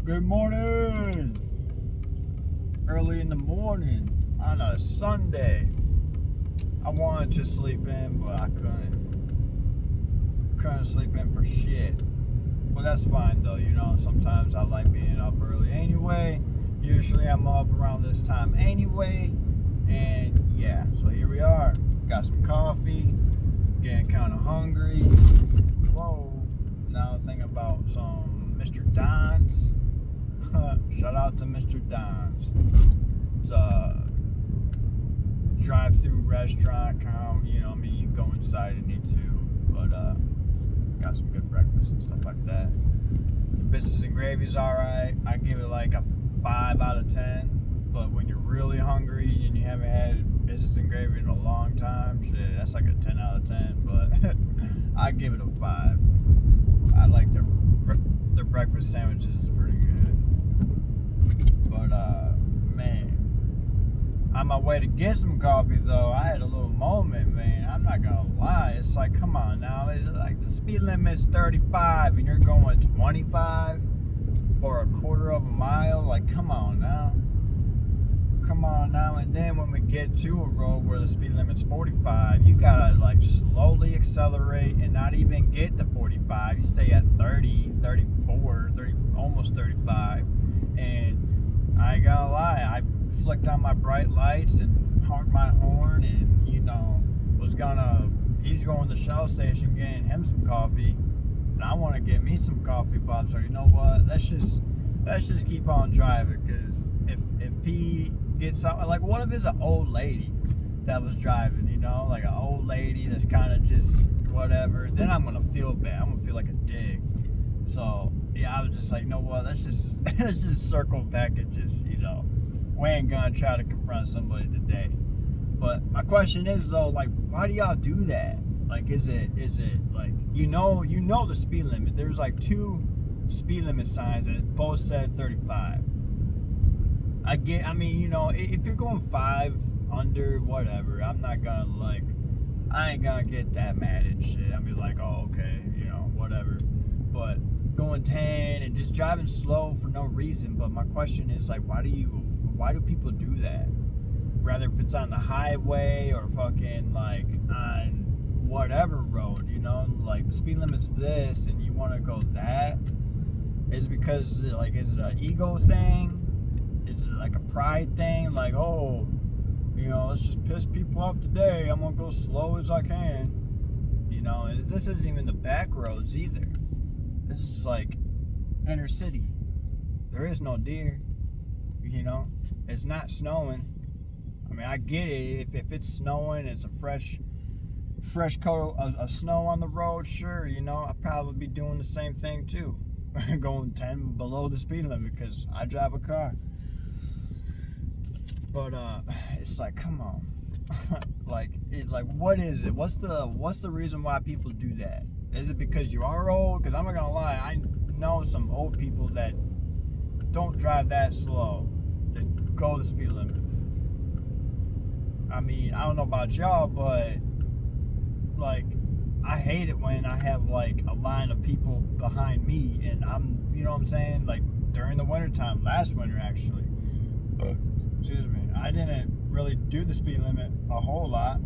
Good morning. Early in the morning on a Sunday. I wanted to sleep in, but I couldn't sleep in for shit. But that's fine though, sometimes I like being up early anyway. Usually I'm up around this time anyway. And yeah, so here we are. Got some coffee, getting kind of hungry. Whoa. Now thinking about some Mr. Don's. Shout out to Mr. Don's. It's a drive-through restaurant. You go inside and eat too. But got some good breakfast and stuff like that. The biscuits and gravy's alright. I give it like a 5 out of 10. But when you're really hungry and you haven't had biscuits and gravy in a long time, shit, that's like a 10 out of 10. But I give it a 5. I like their breakfast sandwiches. Is pretty good. But man, on my way to get some coffee though, I had a little moment, man. I'm not gonna lie. It's like, come on now. It's like the speed limit's 35 and you're going 25 for a quarter of a mile. Like, come on now. And then when we get to a road where the speed limit's 45, you gotta like slowly accelerate and not even get to 45. You stay at 30, 34, 30, almost 35. And I ain't gonna lie, I flicked on my bright lights and honked my horn and, he's going to the Shell station getting him some coffee. And I want to get me some coffee pops. So you know what? Let's just keep on driving, because if he gets out, like, what if it's an old lady that was driving, like an old lady that's kind of just whatever, then I'm gonna feel bad. I'm gonna feel like a dick. So yeah, I was just like, you know what? Let's just circle back and just, we ain't gonna try to confront somebody today. But my question is though, like, why do y'all do that? Like, is it like, the speed limit? There's like 2 speed limit signs that both said 35. If you're going 5 under, whatever, I'm not gonna I ain't gonna get that mad and shit. I'll be like, oh, okay, whatever. But going 10 and just driving slow for no reason. But my question is, like, why do people do that? Whether if it's on the highway or fucking like on whatever road, like the speed limit's this and you want to go that. Is it because is it an ego thing? Is it like a pride thing? Like, oh, let's just piss people off today. I'm gonna go slow as I can. And this isn't even the back roads either. This is like inner city. There is no deer. It's not snowing. I mean, I get it. If it's snowing, it's a fresh coat of snow on the road. Sure, I'll probably be doing the same thing too, going 10 below the speed limit because I drive a car. But it's like, come on, what is it? What's the reason why people do that? Is it because you are old? Because I'm not gonna lie, I know some old people that don't drive that slow, that go the speed limit. I mean, I don't know about y'all, but like, I hate it when I have like a line of people behind me and I'm, what I'm saying? Like during the wintertime, last winter actually, excuse me, I didn't really do the speed limit a whole lot,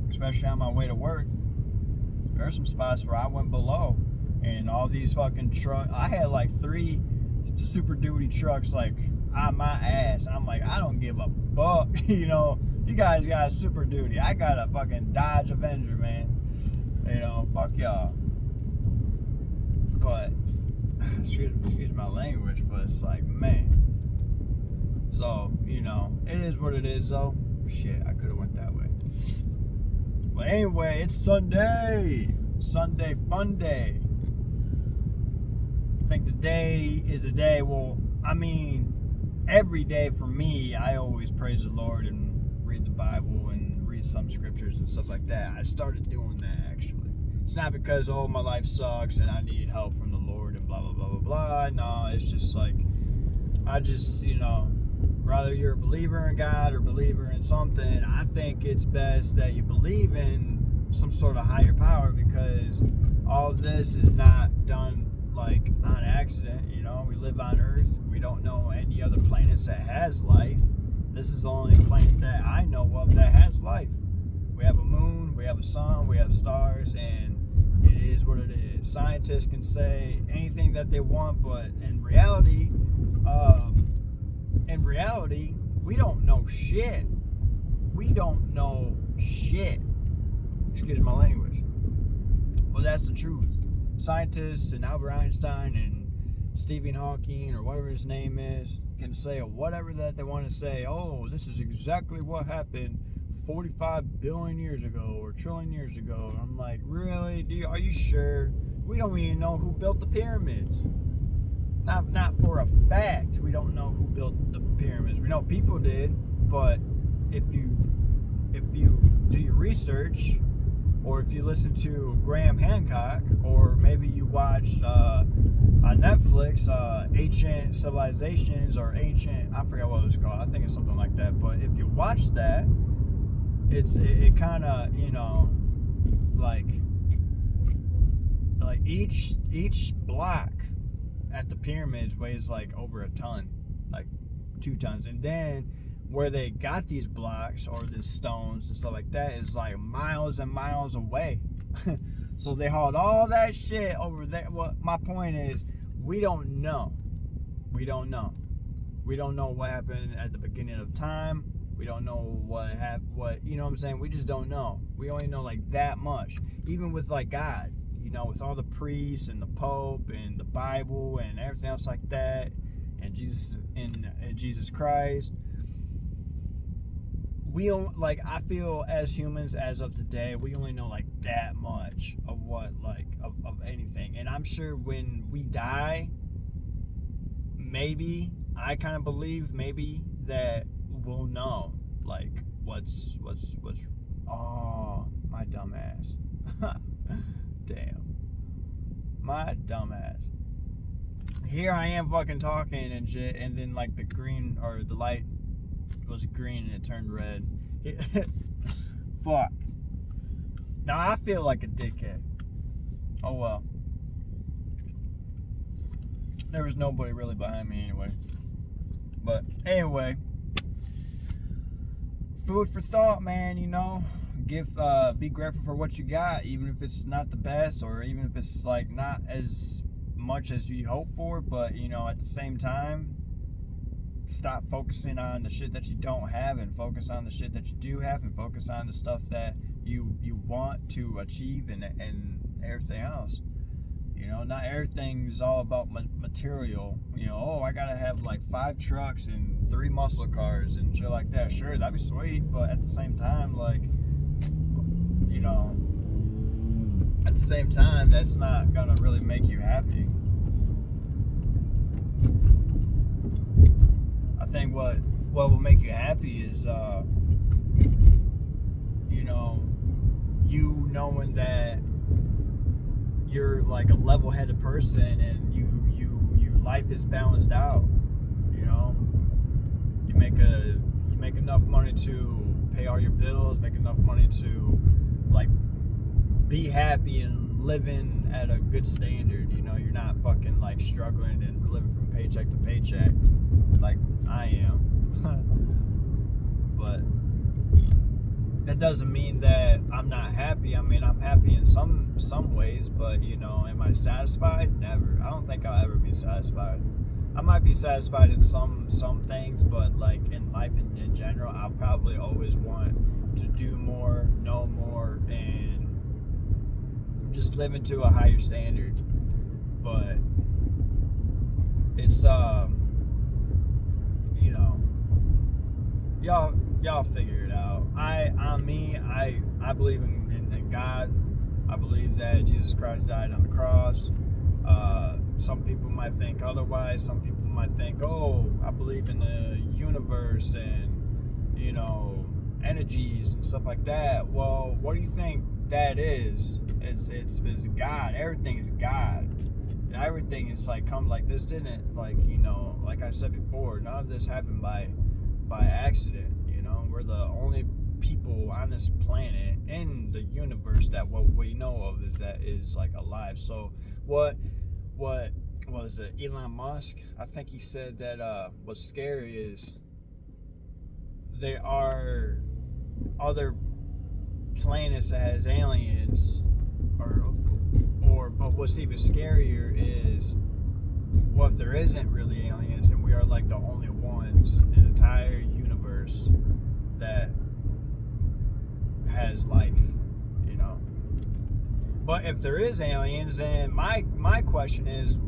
especially on my way to work. There are some spots where I went below, and all these fucking trucks, I had like 3 Super Duty trucks like on my ass. I'm like, I don't give a fuck. You guys got a Super Duty. I got a fucking Dodge Avenger, man. Fuck y'all. But excuse my language, but it's like, man. So, it is what it is though. Shit, I could have went that way. But anyway, it's Sunday fun day. I think today is a day, every day for me, I always praise the Lord and read the Bible and read some scriptures and stuff like that. I started doing that actually. It's not because, oh, my life sucks and I need help from the Lord and blah, blah, blah, blah, blah. No, it's just like, I just, whether you're a believer in God or believer in something, I think it's best that you believe in some sort of higher power, because all this is not done like on accident. You know, we live on Earth. We don't know any other planets that has life. This is the only planet that I know of that has life. We have a moon, we have a sun, we have stars, and it is what it is. Scientists can say anything that they want, but in reality, we don't know shit. We don't know shit. Excuse my language. Well, that's the truth. Scientists and Albert Einstein and Stephen Hawking or whatever his name is can say whatever that they want to say. Oh, this is exactly what happened 45 billion years ago or trillion years ago. I'm like, really? Are you sure? We don't even know who built the pyramids. Not for a fact. We don't know who built the pyramids. We know people did, but if you do your research, or if you listen to Graham Hancock, or maybe you watch on Netflix Ancient Civilizations or Ancient, I forgot what it was called. I think it's something like that. But if you watch that, it kind of, you know, like each block at the pyramids weighs like over a ton, like 2 tons, and then where they got these blocks or the stones and stuff like that is like miles and miles away. So they hauled all that shit over there. Well, my point is, we don't know. We don't know what happened at the beginning of time. We don't know what you know what I'm saying? We just don't know. We only know like that much. Even with like God, you know, with all the priests and the Pope and the Bible and everything else like that, and Jesus Christ. We don't, like, I feel as humans as of today, we only know like that much of what, like, of anything. And I'm sure when we die, maybe, I kind of believe maybe that we'll know, like, what's oh, my dumbass. Damn. My dumbass. Here I am fucking talking and shit, and then like the green, or the light was green and it turned red. Fuck. Now I feel like a dickhead. Oh well. There was nobody really behind me anyway. But anyway, food for thought, man. You know, be grateful for what you got, even if it's not the best, or even if it's like not as much as you hope for. But you know, at the same time, stop focusing on the shit that you don't have and focus on the shit that you do have, and focus on the stuff that you want to achieve and everything else. You know, not everything's all about material. You know, oh, I gotta have like 5 trucks and 3 muscle cars and shit like that. Sure, that'd be sweet, but at the same time, like, you know, at the same time, that's not gonna really make you happy. I think what will make you happy is, you know, you knowing that you're like a level-headed person and you life is balanced out. You know, you make enough money to pay all your bills, make enough money to like be happy and living at a good standard. You know, you're not fucking like struggling and living from paycheck to paycheck like I am. But that doesn't mean that I'm not happy. I mean, I'm happy in some ways, but you know, am I satisfied? Never. I don't think I'll ever be satisfied. I might be satisfied in some things, but like in life in general, I'll probably always want to do more, know more, and just living to a higher standard. But it's you know, y'all figure it out. I believe in God. I believe that Jesus Christ died on the cross. Some people might think otherwise. Some people might think, oh, I believe in the universe and, you know, energies and stuff like that. Well, what do you think that is? It's God. Everything is God. Everything is like come like this didn't, like, you know, like I said before, none of this happened by accident. You know, we're the only people on this planet in the universe that what we know of is like alive. So what what was it, Elon Musk? I think he said that what's scary is there are other planets that has aliens, but what's even scarier is what if there isn't really aliens and we are like the only ones in the entire universe that has life, you know. But if there is aliens, then my question is,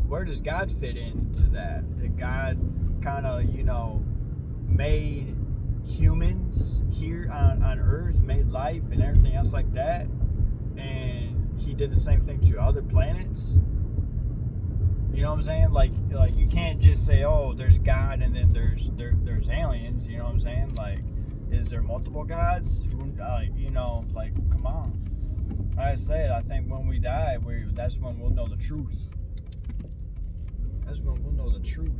where does God fit into that? Did God kind of, made humans here on Earth, made life and everything else like that, and he did the same thing to other planets? You know what I'm saying? Like you can't just say, oh, there's God and then there's aliens. You know what I'm saying? Like, is there multiple gods? Come on. Like I said, I think when we die, that's when we'll know the truth. That's when we'll know the truth.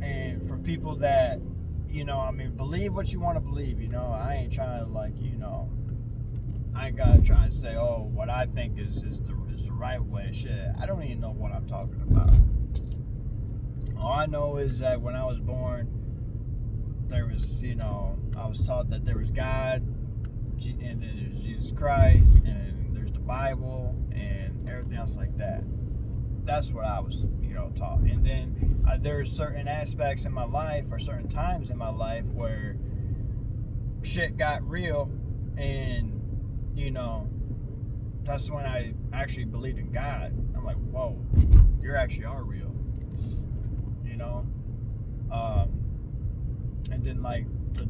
And for people that, believe what you want to believe. I ain't trying to I ain't gonna try and say, oh, what I think is the right way. Shit, I don't even know what I'm talking about. All I know is that when I was born, there was, I was taught that there was God, and then there's Jesus Christ, and there's the Bible, and everything else like that. That's what I was, taught. And then there's certain aspects in my life, or certain times in my life, where shit got real, and that's when I actually believed in God. I'm like, whoa, you actually are real. And then like the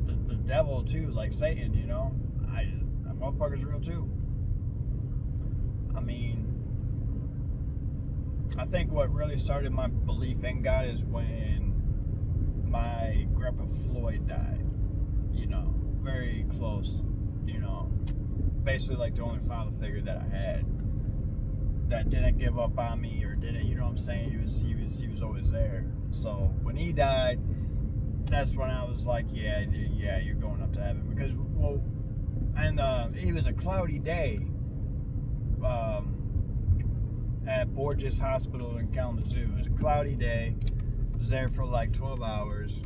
devil too, like Satan, that motherfucker's real too. I think what really started my belief in God is when my grandpa Floyd died. Very close, basically like the only father figure that I had that didn't give up on me or didn't, you know what I'm saying? He was always there. So when he died, that's when I was like, yeah, you're going up to heaven. Because, it was a cloudy day at Borges Hospital in Kalamazoo. It was a cloudy day. I was there for like 12 hours,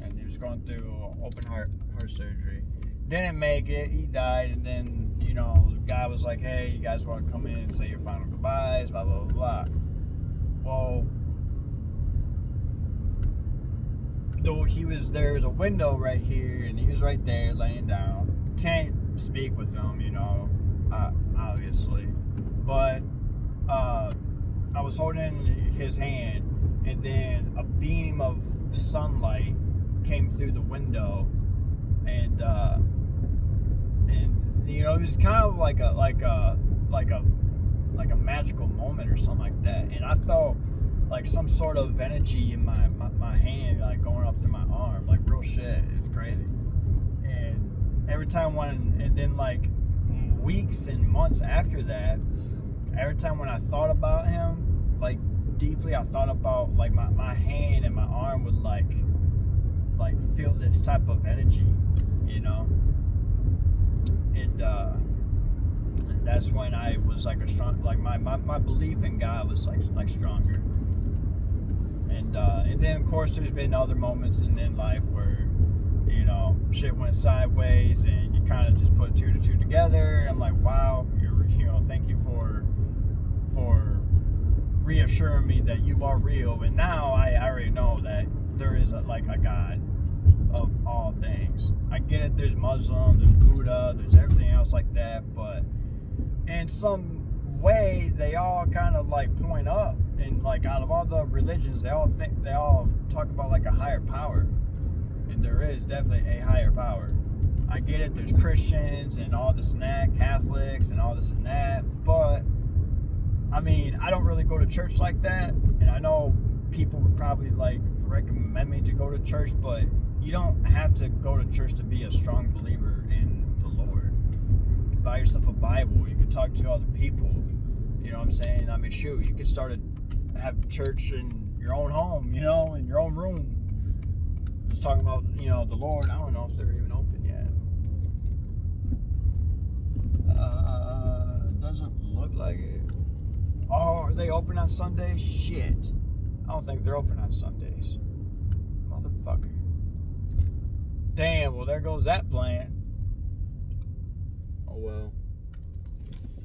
and he was going through open heart surgery. Didn't make it. He died, and then, the guy was like, hey, you guys want to come in and say your final goodbyes, blah, blah, blah, blah. Well, though there was a window right here, and he was right there laying down. Can't speak with him, obviously. But I was holding his hand, and then a beam of sunlight came through the window, and it was kind of like a magical moment or something like that. And I felt like some sort of energy in my hand, like going up through my arm, like real shit. It's crazy. And every time and then like weeks and months after that, every time when I thought about him, like deeply, I thought about like my hand and my arm would like feel this type of energy, and that's when I was like a strong, like my belief in God was like stronger. And then of course there's been other moments in life where shit went sideways, and you kind of just put two to two together, and I'm like, wow, thank you for reassuring me that you are real. And now I already know that there is a God of all things. I get it, there's Muslim, there's Buddha, there's everything else like that, but in some way they all kind of like point up, and like out of all the religions, they all talk about like a higher power, and there is definitely a higher power. I get it, there's Christians and all this and that, Catholics and all this and that, but I don't really go to church like that, and I know people would probably like recommend me to go to church, but you don't have to go to church to be a strong believer in the Lord. You can buy yourself a Bible, you can talk to other people, you know what I'm saying? Shoot, you could have church in your own home, in your own room. Just talking about, the Lord. I don't know if they're even open yet. There's they open on Sundays? Shit. I don't think they're open on Sundays. Motherfucker. Damn, well, there goes that plan. Oh, well.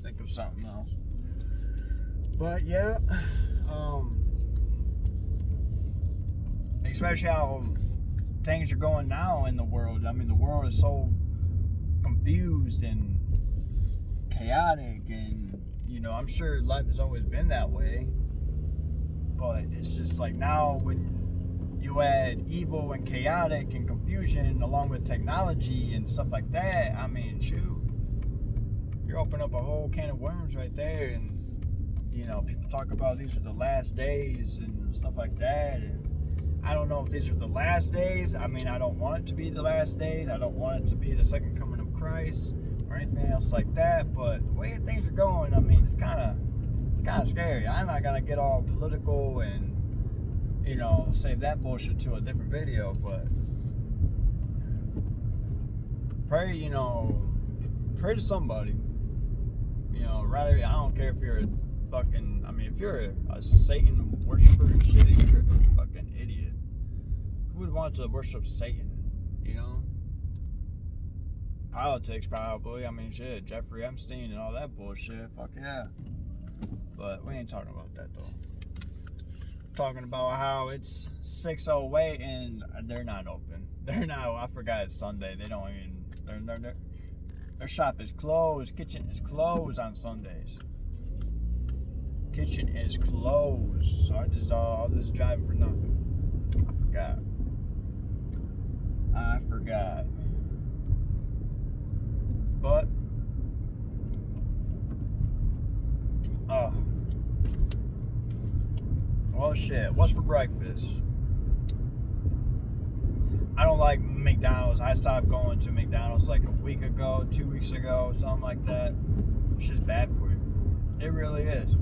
Think of something else. But, yeah. Especially how things are going now in the world. I mean, the world is so confused and chaotic, and I'm sure life has always been that way, but it's just like now when you add evil and chaotic and confusion along with technology and stuff like that, I mean, shoot, you're opening up a whole can of worms right there. And people talk about these are the last days and stuff like that, and I don't know if these are the last days. I mean, I don't want it to be the last days. I don't want it to be the second coming of Christ or anything else like that. But the way things are going, I mean, it's kind of scary. I'm not gonna get all political and save that bullshit to a different video. But pray, pray to somebody. Rather, I don't care if you're a fucking. I mean, if you're a Satan worshiper and shit, you're a fucking idiot. Who would want to worship Satan? Politics, probably. I mean, shit, Jeffrey Epstein and all that bullshit. Fuck yeah. But we ain't talking about that, though. Talking about how it's 6:08 and they're not open. They're not. I forgot it's Sunday. They don't even. Their shop is closed. Kitchen is closed on Sundays. Kitchen is closed. So all this driving for nothing. I forgot. But well, shit. What's for breakfast? I don't like McDonald's. I stopped going to McDonald's like a week ago, 2 weeks ago, something like that. It's just bad for you. It really is.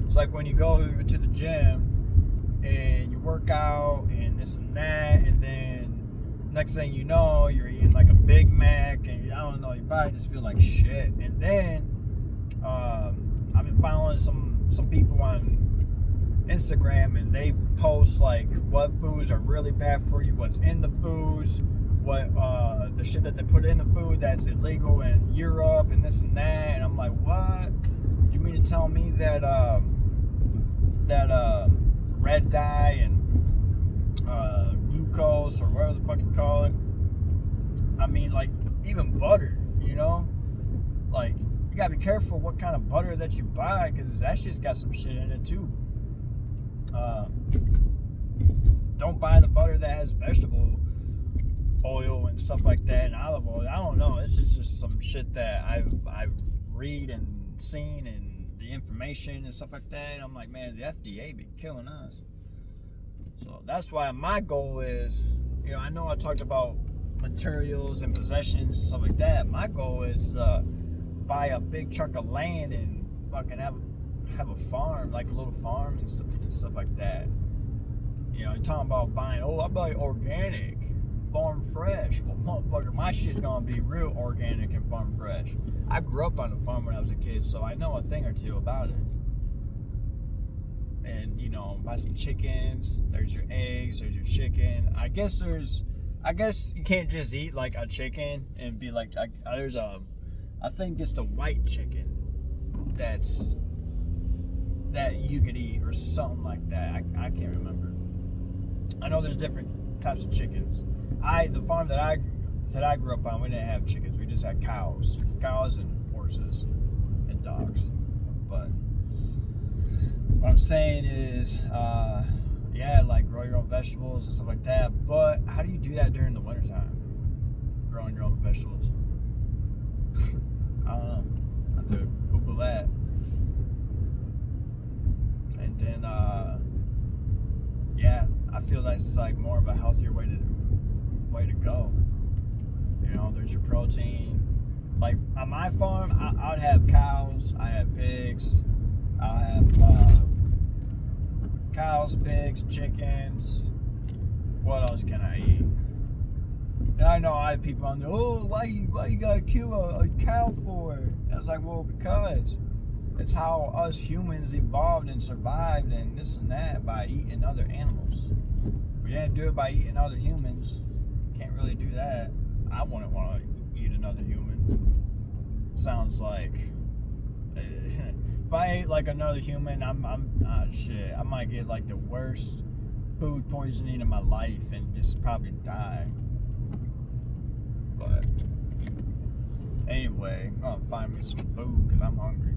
It's like when you go to the gym and you work out and this and that, and then next thing you know, you're eating like a Big Mac, and I don't know, your body just feel like shit. And then I've been following some people on Instagram, and they post like what foods are really bad for you, what's in the foods, what the shit that they put in the food that's illegal in Europe and this and that. And I'm like, what? You mean to tell me that red dye and glucose or whatever the fuck you call it? I mean, like, even butter, like, you gotta be careful what kind of butter that you buy, because that shit's got some shit in it too. Don't buy the butter that has vegetable oil and stuff like that and olive oil. I don't know. This is just some shit that I've read and seen and the information and stuff like that. And I'm like, man, the FDA be killing us. So that's why my goal is, I know I talked about materials and possessions and stuff like that. My goal is to buy a big chunk of land and fucking have a farm, like a little farm and stuff like that. You're talking about buying, I buy organic, farm fresh. Well, motherfucker, my shit's gonna be real organic and farm fresh. I grew up on a farm when I was a kid, so I know a thing or two about it. And, buy some chickens, there's your eggs, there's your chicken. I guess you can't just eat like a chicken and be like, I think it's the white chicken that you could eat or something like that. I can't remember. I know there's different types of chickens. The farm that I grew up on, we didn't have chickens. We just had cows and horses and dogs. But what I'm saying is, like grow your own vegetables and stuff like that. But how do you do that during the wintertime? Growing your own vegetables. I don't know. I have to Google that. And then, I feel that's like more of a healthier way to go. There's your protein. Like on my farm, I'd have cows, I have pigs, I'll have cows, pigs, chickens. What else can I eat? And I know I have people on there, why you gotta kill a cow for? I was like, well, because It's how us humans evolved and survived and this and that, by eating other animals. We didn't do it by eating other humans. Can't really do that. I wouldn't want to eat another human. Sounds like if I ate like another human, shit. I might get like the worst food poisoning in my life and just probably die. But anyway, I'm gonna find me some food because I'm hungry.